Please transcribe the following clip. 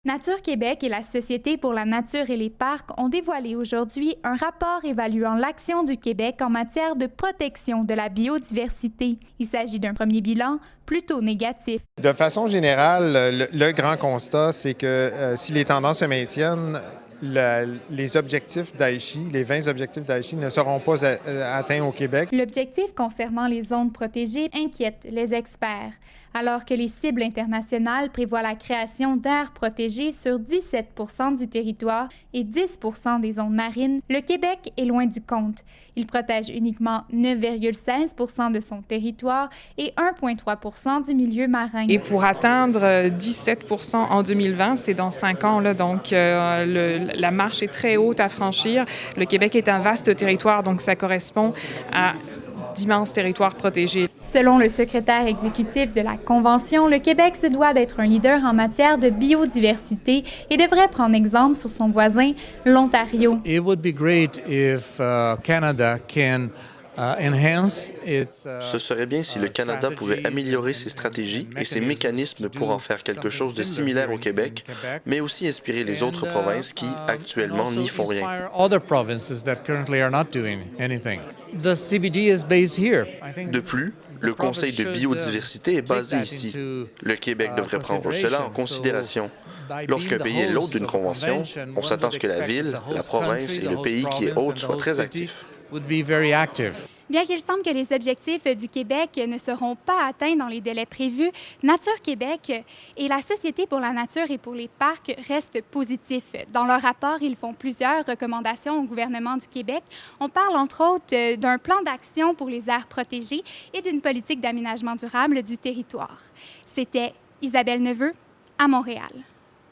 Nature Québec et la Société pour la nature et les parcs ont dévoilé aujourd'hui un rapport évaluant l'action du Québec en matière de protection de la biodiversité. Il s'agit d'un premier bilan plutôt négatif. De façon générale, le grand constat, c'est que si les tendances se maintiennent, les objectifs d'Aichi, les 20 objectifs d'Aichi ne seront pas atteints au Québec. L'objectif concernant les zones protégées inquiète les experts. Alors que les cibles internationales prévoient la création d'aires protégées sur 17 % du territoire et 10 % des zones marines, le Québec est loin du compte. Il protège uniquement 9,16 % de son territoire et 1,3 % du milieu marin. Et pour atteindre 17 % en 2020, c'est dans 5 ans, là, donc la marche est très haute à franchir. Le Québec est un vaste territoire, donc ça correspond à d'immenses territoires protégés. Selon le secrétaire exécutif de la Convention, le Québec se doit d'être un leader en matière de biodiversité et devrait prendre exemple sur son voisin, l'Ontario. It would be great if Canada can Ce serait bien si le Canada pouvait améliorer ses stratégies et ses mécanismes pour en faire quelque chose de similaire au Québec, mais aussi inspirer les autres provinces qui, actuellement, n'y font rien. De plus, le Conseil de biodiversité est basé ici. Le Québec devrait prendre cela en considération. Lorsqu'un pays est l'hôte d'une convention, on s'attend à ce que la ville, la province et le pays qui est hôte soient très actifs. Bien qu'il semble que les objectifs du Québec ne seront pas atteints dans les délais prévus, Nature Québec et la Société pour la nature et pour les parcs restent positifs. Dans leur rapport, ils font plusieurs recommandations au gouvernement du Québec. On parle entre autres d'un plan d'action pour les aires protégées et d'une politique d'aménagement durable du territoire. C'était Isabelle Neveu à Montréal.